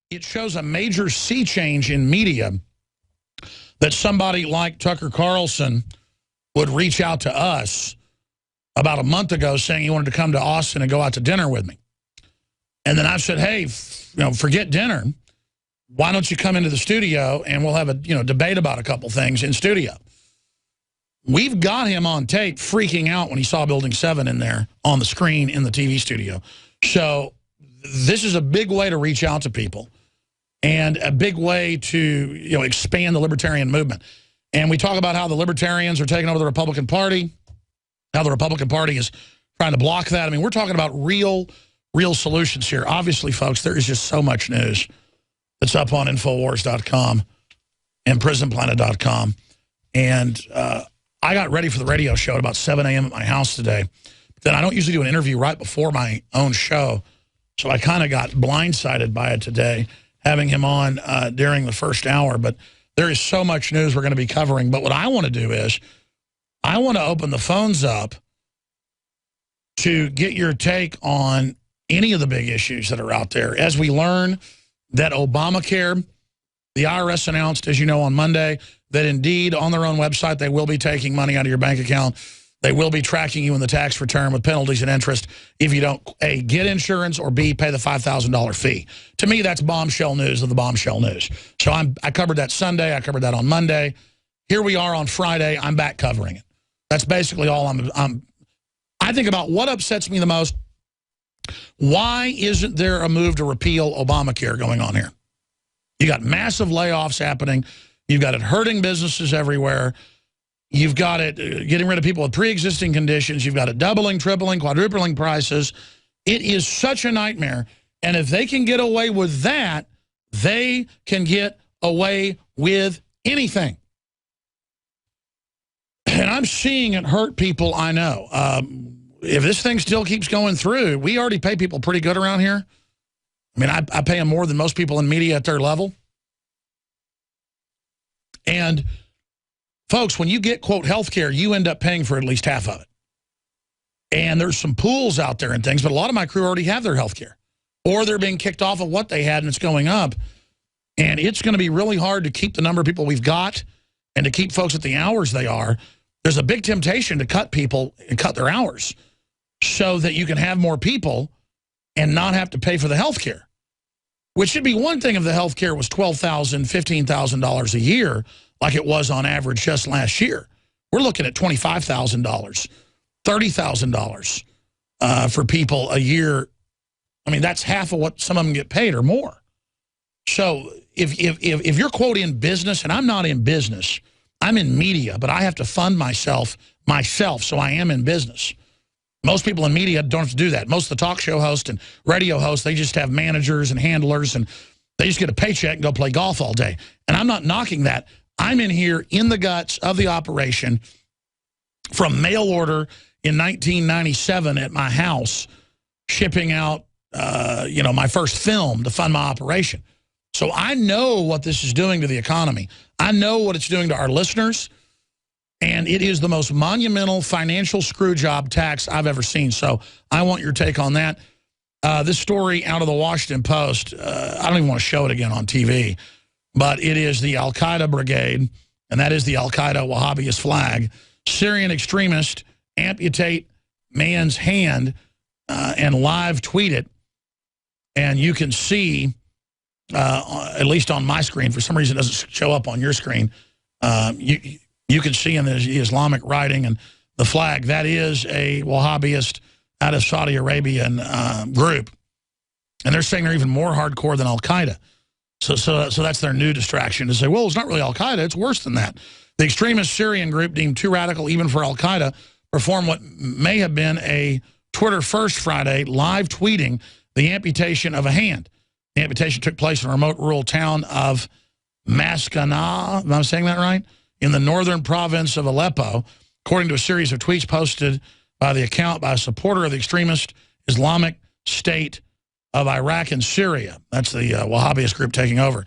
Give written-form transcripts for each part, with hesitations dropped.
it shows a major sea change in media that somebody like Tucker Carlson would reach out to us about a month ago saying he wanted to come to Austin and go out to dinner with me. And then I said, hey, forget dinner. Why don't you come into the studio and we'll have a debate about a couple things in studio. We've got him on tape freaking out when he saw Building 7 in there on the screen in the TV studio. So this is a big way to reach out to people and a big way to expand the libertarian movement. And we talk about how the libertarians are taking over the Republican Party, how the Republican Party is trying to block that. I mean, we're talking about real solutions here. Obviously, folks, there is just so much news that's up on Infowars.com and PrisonPlanet.com. And I got ready for the radio show at about 7 a.m. at my house today. But then I don't usually do an interview right before my own show, so I kind of got blindsided by it today, having him on during the first hour. But there is so much news we're going to be covering. But what I want to do is I want to open the phones up to get your take on any of the big issues that are out there. As we learn that Obamacare, the IRS announced, as you know, on Monday, that indeed on their own website they will be taking money out of your bank account. They will be tracking you in the tax return with penalties and interest if you don't, A, get insurance, or B, pay the $5,000 fee. To me, that's bombshell news of the bombshell news. So I covered that Sunday. I covered that on Monday. Here we are on Friday. I'm back covering it. That's basically all I think about what upsets me the most. Why isn't there a move to repeal Obamacare going on here? You got massive layoffs happening. You've got it hurting businesses everywhere. You've got it getting rid of people with pre-existing conditions. You've got it doubling, tripling, quadrupling prices. It is such a nightmare. And if they can get away with that, they can get away with anything. And I'm seeing it hurt people I know. If this thing still keeps going through, we already pay people pretty good around here. I mean, I pay them more than most people in media at their level. And folks, when you get, quote, health care, you end up paying for at least half of it. And there's some pools out there and things, but a lot of my crew already have their health care. Or they're being kicked off of what they had and it's going up. And it's going to be really hard to keep the number of people we've got and to keep folks at the hours they are. There's a big temptation to cut people and cut their hours so that you can have more people and not have to pay for the health care. Which should be one thing if the health care was $12,000, $15,000 a year, like it was on average just last year. We're looking at $25,000, $30,000 for people a year. I mean, that's half of what some of them get paid or more. So if you're, quote, in business, and I'm not in business, I'm in media, but I have to fund myself, so I am in business. Most people in media don't have to do that. Most of the talk show hosts and radio hosts, they just have managers and handlers, and they just get a paycheck and go play golf all day. And I'm not knocking that. I'm in here in the guts of the operation from mail order in 1997 at my house, shipping out, my first film to fund my operation. So I know what this is doing to the economy. I know what it's doing to our listeners. And it is the most monumental financial screw job tax I've ever seen. So I want your take on that. This story out of the Washington Post, I don't even want to show it again on TV, but it is the Al-Qaeda brigade, and that is the Al-Qaeda Wahhabist flag. Syrian extremists amputate man's hand and live tweet it. And you can see, at least on my screen, for some reason it doesn't show up on your screen, you can see in the Islamic writing and the flag, that is a Wahhabist out of Saudi Arabian group. And they're saying they're even more hardcore than Al-Qaeda. So that's their new distraction, to say, well, it's not really Al-Qaeda, it's worse than that. The extremist Syrian group, deemed too radical even for Al-Qaeda, performed what may have been a Twitter first Friday, live tweeting the amputation of a hand. The amputation took place in a remote rural town of Maskana, am I saying that right? In the northern province of Aleppo, according to a series of tweets posted by the account by a supporter of the extremist Islamic State of Iraq and Syria. That's the Wahhabist group taking over.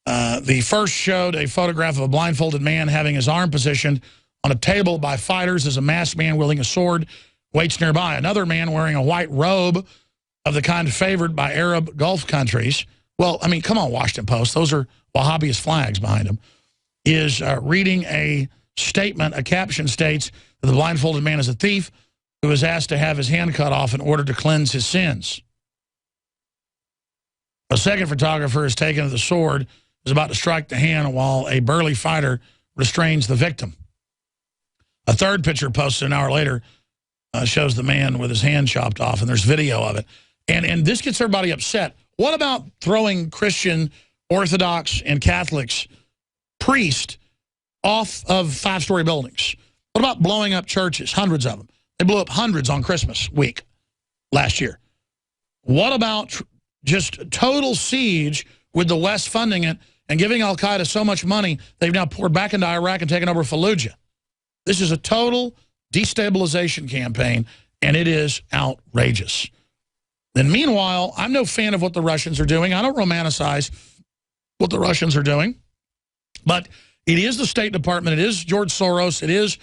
The first showed a photograph of a blindfolded man having his arm positioned on a table by fighters as a masked man wielding a sword waits nearby. Another man wearing a white robe of the kind favored by Arab Gulf countries well, I mean, come on, Washington Post. Those are Wahhabist flags behind them. Is reading a statement, a caption states that the blindfolded man is a thief who was asked to have his hand cut off in order to cleanse his sins. A second photographer is taken to the sword, is about to strike the hand while a burly fighter restrains the victim. A third picture posted an hour later shows the man with his hand chopped off, and there's video of it. And this gets everybody upset. What about throwing Christian, Orthodox, and Catholics, priests, off of 5-story buildings? What about blowing up churches, hundreds of them? They blew up hundreds on Christmas week last year. What about just total siege with the West funding it and giving al-Qaeda so much money they've now poured back into Iraq and taken over Fallujah? This is a total destabilization campaign, and it is outrageous. Then meanwhile, I'm no fan of what the Russians are doing. I don't romanticize what the Russians are doing. But it is the State Department. It is George Soros. It is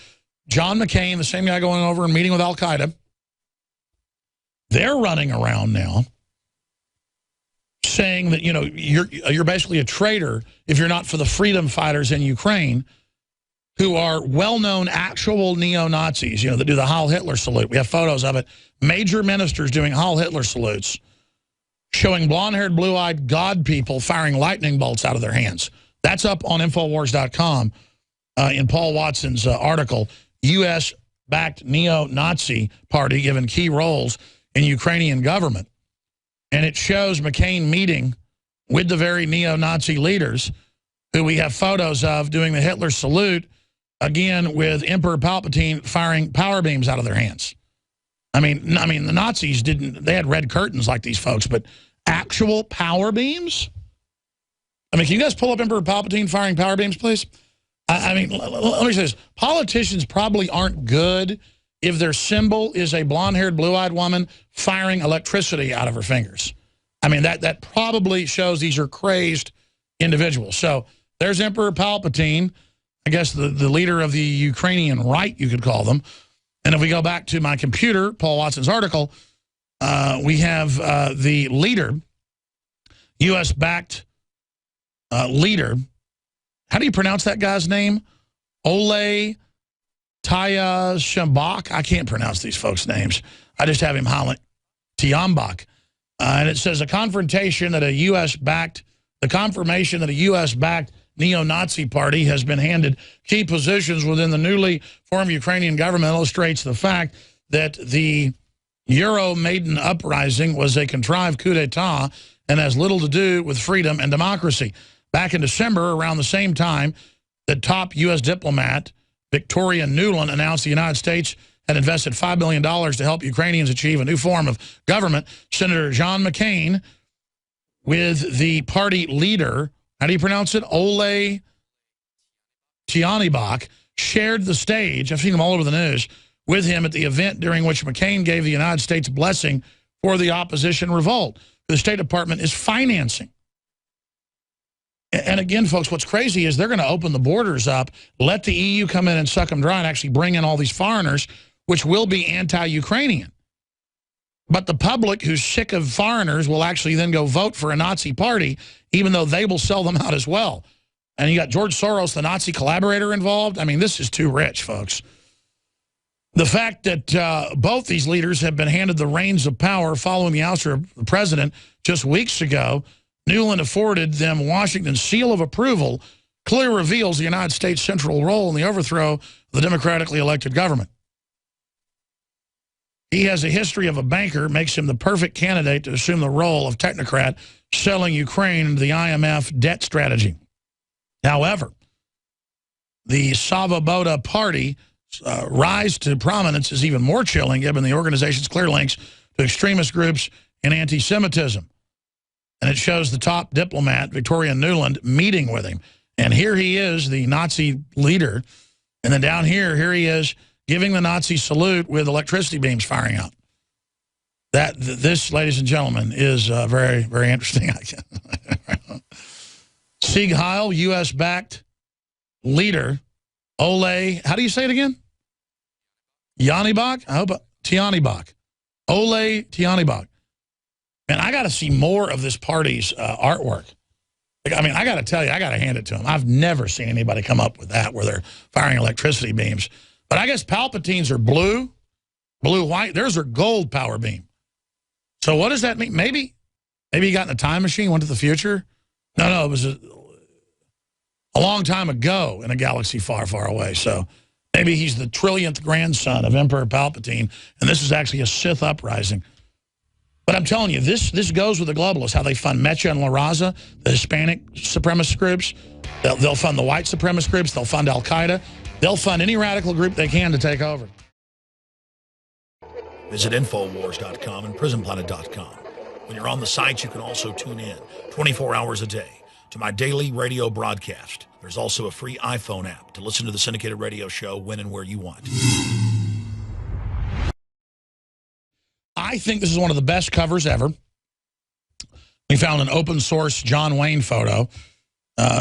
John McCain, the same guy going over and meeting with al-Qaeda. They're running around now saying that, you know, you're basically a traitor if you're not for the freedom fighters in Ukraine, who are well-known actual neo-Nazis, you know, that do the Heil Hitler salute. We have photos of it. Major ministers doing Heil Hitler salutes, showing blonde-haired, blue-eyed God people firing lightning bolts out of their hands. That's up on Infowars.com in Paul Watson's article, U.S.-backed neo-Nazi party given key roles in Ukrainian government. And it shows McCain meeting with the very neo-Nazi leaders who we have photos of doing the Hitler salute, again, with Emperor Palpatine firing power beams out of their hands. I mean, the Nazis they had red curtains like these folks, but actual power beams? I mean, can you guys pull up Emperor Palpatine firing power beams, please? I mean, let me say this. Politicians probably aren't good if their symbol is a blonde-haired, blue-eyed woman firing electricity out of her fingers. I mean, that probably shows these are crazed individuals. So there's Emperor Palpatine, I guess the leader of the Ukrainian right, you could call them. And if we go back to my computer, Paul Watson's article, we have the leader, U.S.-backed leader. How do you pronounce that guy's name? Ole Tyashambach. I can't pronounce these folks' names. I just have him highlight Tiambach. And it says the confirmation that a U.S.-backed neo-Nazi party has been handed key positions within the newly formed Ukrainian government illustrates the fact that the Euro-Maidan uprising was a contrived coup d'etat and has little to do with freedom and democracy. Back in December, around the same time, the top U.S. diplomat, Victoria Nuland, announced the United States had invested $5 billion to help Ukrainians achieve a new form of government. Senator John McCain, with the party leader, how do you pronounce it? Ole Tyashambach, shared the stage, I've seen them all over the news, with him at the event during which McCain gave the United States blessing for the opposition revolt. The State Department is financing. And again, folks, what's crazy is they're going to open the borders up, let the EU come in and suck them dry and actually bring in all these foreigners, which will be anti-Ukrainian. But the public who's sick of foreigners will actually then go vote for a Nazi party, even though they will sell them out as well. And you got George Soros, the Nazi collaborator, involved. I mean, this is too rich, folks. The fact that both these leaders have been handed the reins of power following the ouster of the president just weeks ago, Nuland afforded them Washington's seal of approval, clearly reveals the United States' central role in the overthrow of the democratically elected government. He has a history of a banker, makes him the perfect candidate to assume the role of technocrat, selling Ukraine into the IMF debt strategy. However, the Svoboda Party rise to prominence is even more chilling, given the organization's clear links to extremist groups and anti-Semitism. And it shows the top diplomat, Victoria Nuland, meeting with him. And here he is, the Nazi leader. And then down here he is giving the Nazi salute with electricity beams firing out. This, ladies and gentlemen, is very, very interesting. Sieg Heil, U.S.-backed leader, Ole, how do you say it again? Tyashambach? I hope Tyashambach. Ole Tyashambach. Man, I got to see more of this party's artwork. Like, I mean, I got to tell you, I got to hand it to them. I've never seen anybody come up with that where they're firing electricity beams. But I guess Palpatine's are blue, white. Theirs are gold power beam. So what does that mean? Maybe he got in a time machine, went to the future? No, it was a long time ago in a galaxy far, far away. So maybe he's the trillionth grandson of Emperor Palpatine, and this is actually a Sith uprising. But I'm telling you, this goes with the globalists, how they fund Mecha and La Raza, the Hispanic supremacist groups. They'll fund the white supremacist groups. They'll fund Al-Qaeda. They'll fund any radical group they can to take over. Visit Infowars.com and PrisonPlanet.com. When you're on the site, you can also tune in 24 hours a day to my daily radio broadcast. There's also a free iPhone app to listen to the syndicated radio show when and where you want. I think this is one of the best covers ever. We found an open source John Wayne photo.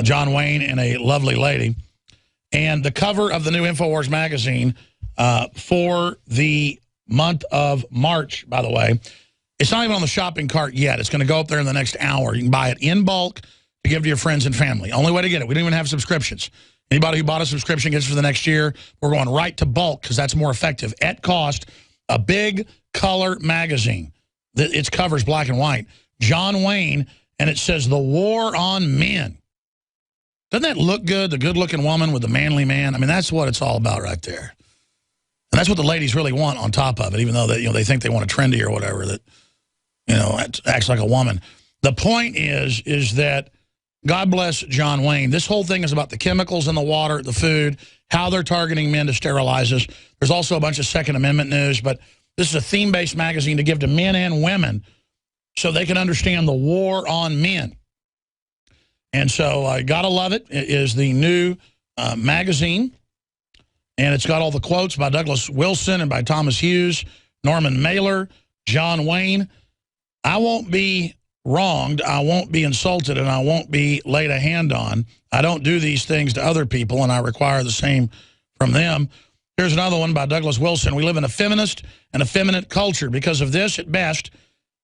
John Wayne and a lovely lady. And the cover of the new InfoWars magazine for the month of March, by the way, it's not even on the shopping cart yet. It's going to go up there in the next hour. You can buy it in bulk to give to your friends and family. Only way to get it. We don't even have subscriptions. Anybody who bought a subscription gets it for the next year. We're going right to bulk because that's more effective. At cost, a big color magazine. Its cover's black and white. John Wayne, and it says The War on Men. Doesn't that look good? The good-looking woman with the manly man. I mean, that's what it's all about right there. And that's what the ladies really want on top of it, even though they think they want a trendy or whatever that acts like a woman. The point is that God bless John Wayne. This whole thing is about the chemicals in the water, the food, how they're targeting men to sterilize us. There's also a bunch of Second Amendment news, but this is a theme-based magazine to give to men and women so they can understand the war on men. And so gotta love it. It is the new magazine, and it's got all the quotes by Douglas Wilson and by Thomas Hughes, Norman Mailer, John Wayne. I won't be wronged, I won't be insulted, and I won't be laid a hand on. I don't do these things to other people, and I require the same from them. Here's another one by Douglas Wilson. We live in a feminist and effeminate culture. Because of this, at best,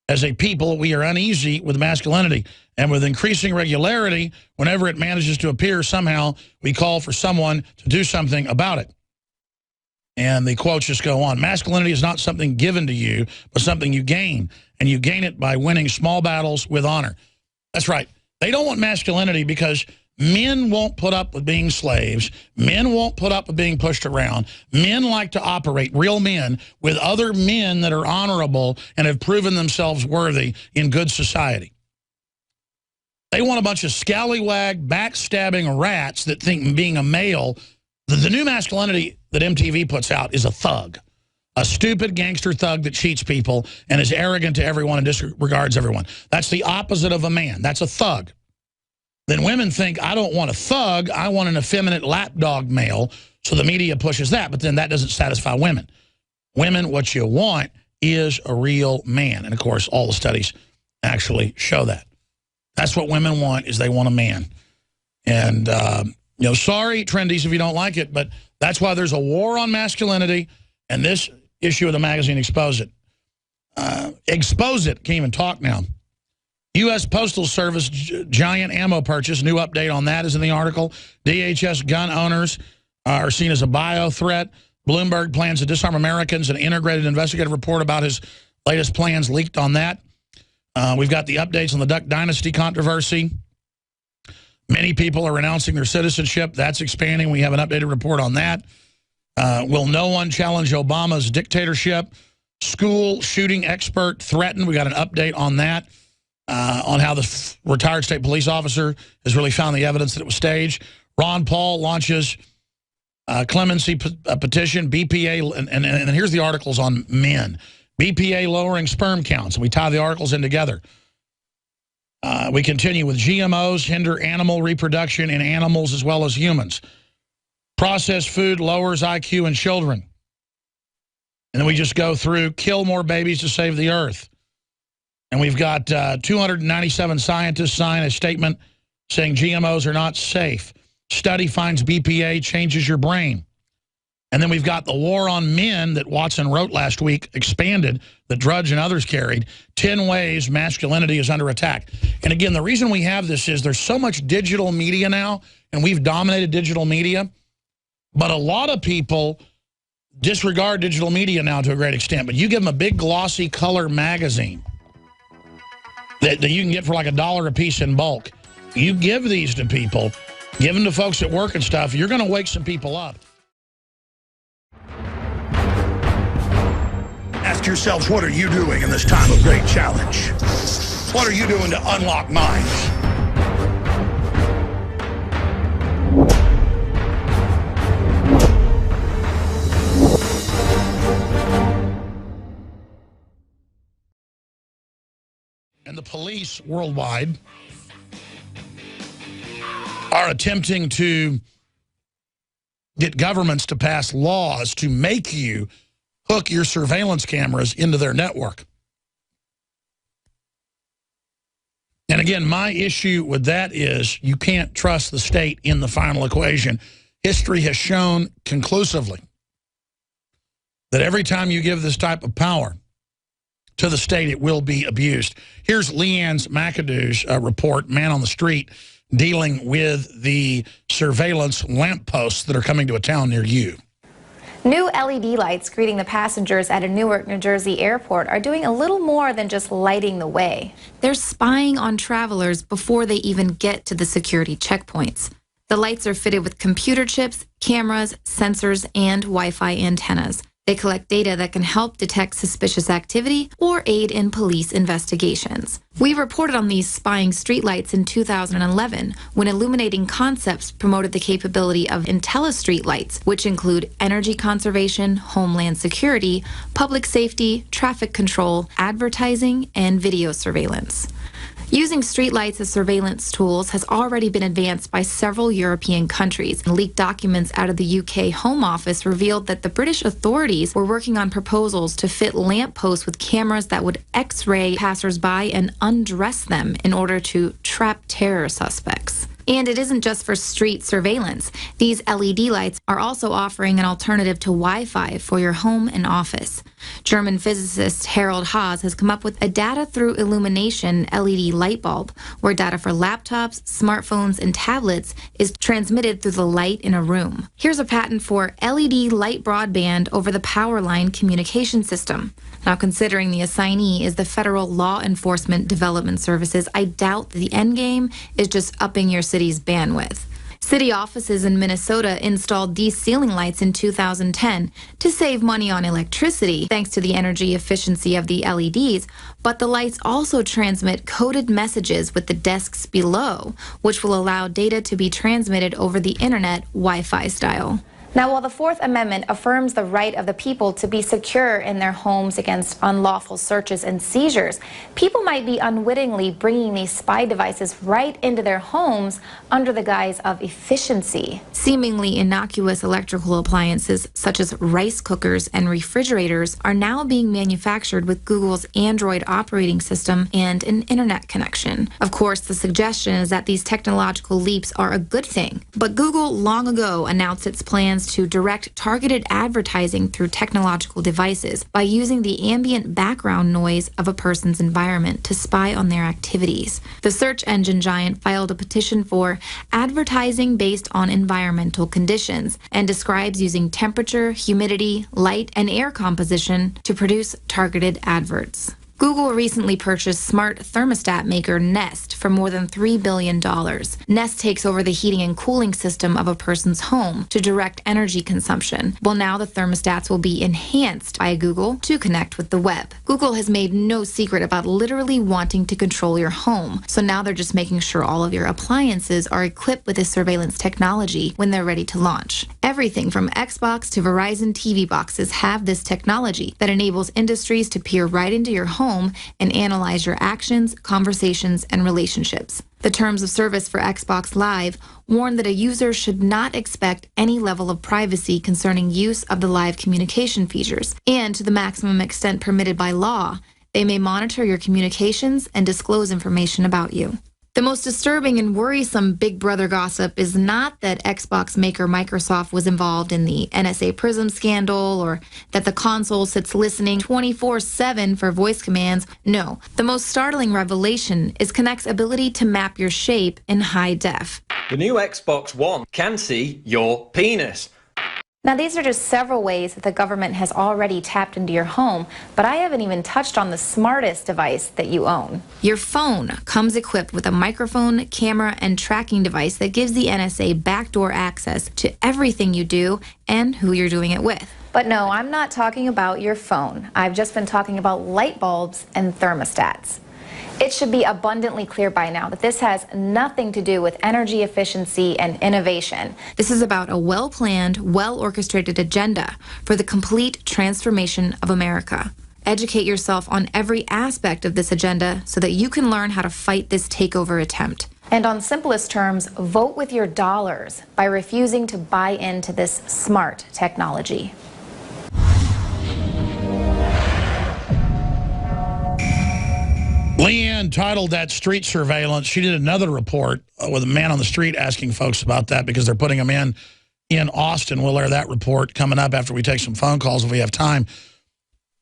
as a people, we are uneasy with masculinity. And with increasing regularity, whenever it manages to appear somehow, we call for someone to do something about it. And the quotes just go on. Masculinity is not something given to you, but something you gain. And you gain it by winning small battles with honor. That's right. They don't want masculinity because men won't put up with being slaves. Men won't put up with being pushed around. Men like to operate, real men, with other men that are honorable and have proven themselves worthy in good society. They want a bunch of scallywag, backstabbing rats that think being a male, the new masculinity that MTV puts out is a thug. A stupid gangster thug that cheats people and is arrogant to everyone and disregards everyone. That's the opposite of a man. That's a thug. Then women think, I don't want a thug, I want an effeminate lapdog male, so the media pushes that, but then that doesn't satisfy women. Women, what you want is a real man. And, of course, all the studies actually show that. That's what women want, is they want a man. And, sorry, trendies, if you don't like it, but that's why there's a war on masculinity, and this issue of the magazine Expose It. Expose It, can't even talk now. U.S. Postal Service giant ammo purchase, new update on that is in the article. DHS gun owners are seen as a bio threat. Bloomberg plans to disarm Americans. An integrated investigative report about his latest plans leaked on that. We've got the updates on the Duck Dynasty controversy. Many people are renouncing their citizenship. That's expanding. We have an updated report on that. Will no one challenge Obama's dictatorship? School shooting expert threatened. We got an update on that. On how the retired state police officer has really found the evidence that it was staged. Ron Paul launches a clemency petition, BPA, and here's the articles on men. BPA lowering sperm counts, and we tie the articles in together. We continue with GMOs hinder animal reproduction in animals as well as humans. Processed food lowers IQ in children. And then we just go through, kill more babies to save the earth. And we've got 297 scientists sign a statement saying GMOs are not safe. Study finds BPA changes your brain. And then we've got the war on men that Watson wrote last week, expanded, that Drudge and others carried, 10 ways masculinity is under attack. And again, the reason we have this is there's so much digital media now, and we've dominated digital media, but a lot of people disregard digital media now to a great extent. But you give them a big glossy color magazine that you can get for like $1 a piece in bulk. You give these to people, give them to folks at work and stuff, you're going to wake some people up. Ask yourselves, what are you doing in this time of great challenge? What are you doing to unlock minds? And the police worldwide are attempting to get governments to pass laws to make you hook your surveillance cameras into their network. And again, my issue with that is you can't trust the state in the final equation. History has shown conclusively that every time you give this type of power to the state, it will be abused. Here's Leanne McAdoo's report, Man on the Street, dealing with the surveillance lampposts that are coming to a town near you. New LED lights greeting the passengers at a Newark, New Jersey airport are doing a little more than just lighting the way. They're spying on travelers before they even get to the security checkpoints. The lights are fitted with computer chips, cameras, sensors, and Wi-Fi antennas. They collect data that can help detect suspicious activity or aid in police investigations. We reported on these spying streetlights in 2011 when Illuminating Concepts promoted the capability of IntelliStreet lights, which include energy conservation, homeland security, public safety, traffic control, advertising, and video surveillance. Using streetlights as surveillance tools has already been advanced by several European countries. Leaked documents out of the UK Home Office revealed that the British authorities were working on proposals to fit lampposts with cameras that would X-ray passers-by and undress them in order to trap terror suspects. And it isn't just for street surveillance. These LED lights are also offering an alternative to Wi-Fi for your home and office. German physicist Harald Haas has come up with a data through illumination LED light bulb, where data for laptops, smartphones, and tablets is transmitted through the light in a room. Here's a patent for LED light broadband over the power line communication system. Now, considering the assignee is the Federal Law Enforcement Development Services, I doubt the end game is just upping your city's bandwidth. City offices in Minnesota installed these ceiling lights in 2010 to save money on electricity thanks to the energy efficiency of the LEDs, but the lights also transmit coded messages with the desks below, which will allow data to be transmitted over the internet Wi-Fi style. Now, while the Fourth Amendment affirms the right of the people to be secure in their homes against unlawful searches and seizures, people might be unwittingly bringing these spy devices right into their homes under the guise of efficiency. Seemingly innocuous electrical appliances such as rice cookers and refrigerators are now being manufactured with Google's Android operating system and an internet connection. Of course, the suggestion is that these technological leaps are a good thing, but Google long ago announced its plans to direct targeted advertising through technological devices by using the ambient background noise of a person's environment to spy on their activities. The search engine giant filed a petition for advertising based on environmental conditions and describes using temperature, humidity, light, and air composition to produce targeted adverts. Google recently purchased smart thermostat maker Nest for more than $3 billion. Nest takes over the heating and cooling system of a person's home to direct energy consumption. Well, now the thermostats will be enhanced by Google to connect with the web. Google has made no secret about literally wanting to control your home, so now they're just making sure all of your appliances are equipped with this surveillance technology when they're ready to launch. Everything from Xbox to Verizon TV boxes have this technology that enables industries to peer right into your home and analyze your actions, conversations, and relationships. The terms of service for Xbox Live warn that a user should not expect any level of privacy concerning use of the live communication features, and to the maximum extent permitted by law, they may monitor your communications and disclose information about you. The most disturbing and worrisome Big Brother gossip is not that Xbox maker Microsoft was involved in the NSA Prism scandal or that the console sits listening 24/7 for voice commands. No, the most startling revelation is Kinect's ability to map your shape in high def. The new Xbox One can see your penis. Now, these are just several ways that the government has already tapped into your home, but I haven't even touched on the smartest device that you own. Your phone comes equipped with a microphone, camera, and tracking device that gives the NSA backdoor access to everything you do and who you're doing it with. But no, I'm not talking about your phone. I've just been talking about light bulbs and thermostats. It should be abundantly clear by now that this has nothing to do with energy efficiency and innovation. This is about a well-planned, well-orchestrated agenda for the complete transformation of America. Educate yourself on every aspect of this agenda so that you can learn how to fight this takeover attempt. And on simplest terms, vote with your dollars by refusing to buy into this smart technology. Leanne titled that street surveillance. She did another report with a man on the street asking folks about that because they're putting them in Austin. We'll air that report coming up after we take some phone calls if we have time.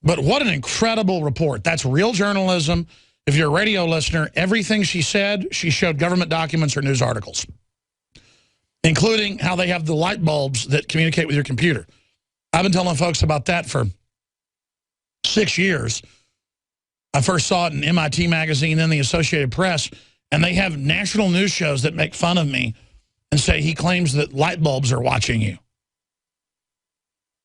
But what an incredible report. That's real journalism. If you're a radio listener, everything she said, she showed government documents or news articles, including how they have the light bulbs that communicate with your computer. I've been telling folks about that for 6 years. I first saw it in MIT Magazine, then the Associated Press, and they have national news shows that make fun of me and say he claims that light bulbs are watching you.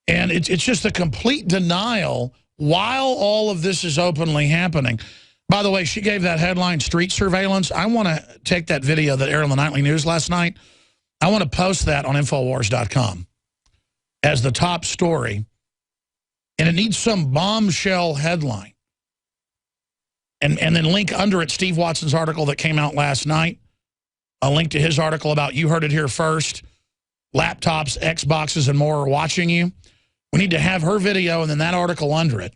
And it's just a complete denial while all of this is openly happening. By the way, she gave that headline, street surveillance. I want to take that video that aired on the Nightly News last night. I want to post that on Infowars.com as the top story. And it needs some bombshell headline. And then link under it Steve Watson's article that came out last night. A link to his article about You Heard It Here First. Laptops, Xboxes, and more are watching you. We need to have her video and then that article under it.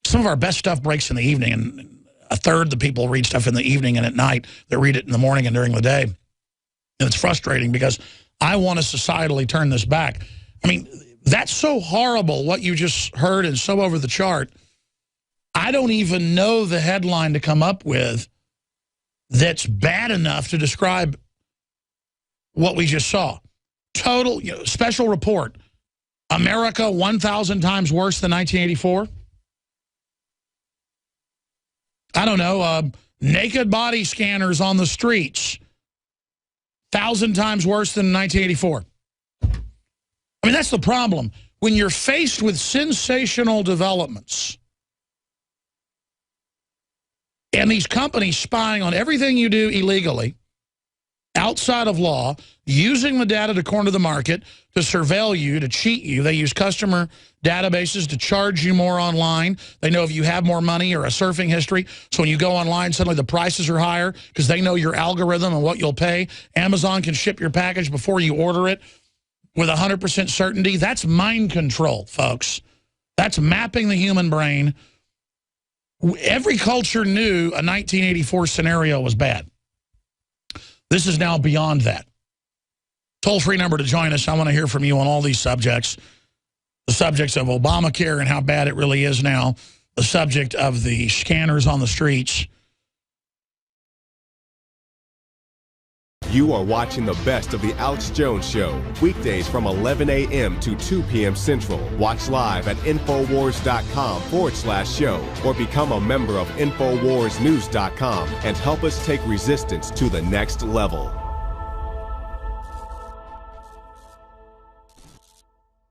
Some of our best stuff breaks in the evening, and a third the people read stuff in the evening and at night. They read it in the morning and during the day. And it's frustrating because I want to societally turn this back. I mean, that's so horrible what you just heard and so over the chart. I don't even know the headline to come up with that's bad enough to describe what we just saw. Total, special report. America 1,000 times worse than 1984? I don't know. Naked body scanners on the streets. 1,000 times worse than 1984. I mean, that's the problem. When you're faced with sensational developments and these companies spying on everything you do illegally, outside of law, using the data to corner the market, to surveil you, to cheat you. They use customer databases to charge you more online. They know if you have more money or a surfing history. So when you go online, suddenly the prices are higher because they know your algorithm and what you'll pay. Amazon can ship your package before you order it with 100% certainty. That's mind control, folks. That's mapping the human brain. Every culture knew a 1984 scenario was bad. This is now beyond that. Toll-free number to join us. I want to hear from you on all these subjects. The subjects of Obamacare and how bad it really is now. The subject of the scanners on the streets. You are watching the best of the Alex Jones Show, weekdays from 11 a.m. to 2 p.m. Central. Watch live at Infowars.com/show or become a member of InfoWarsNews.com and help us take resistance to the next level.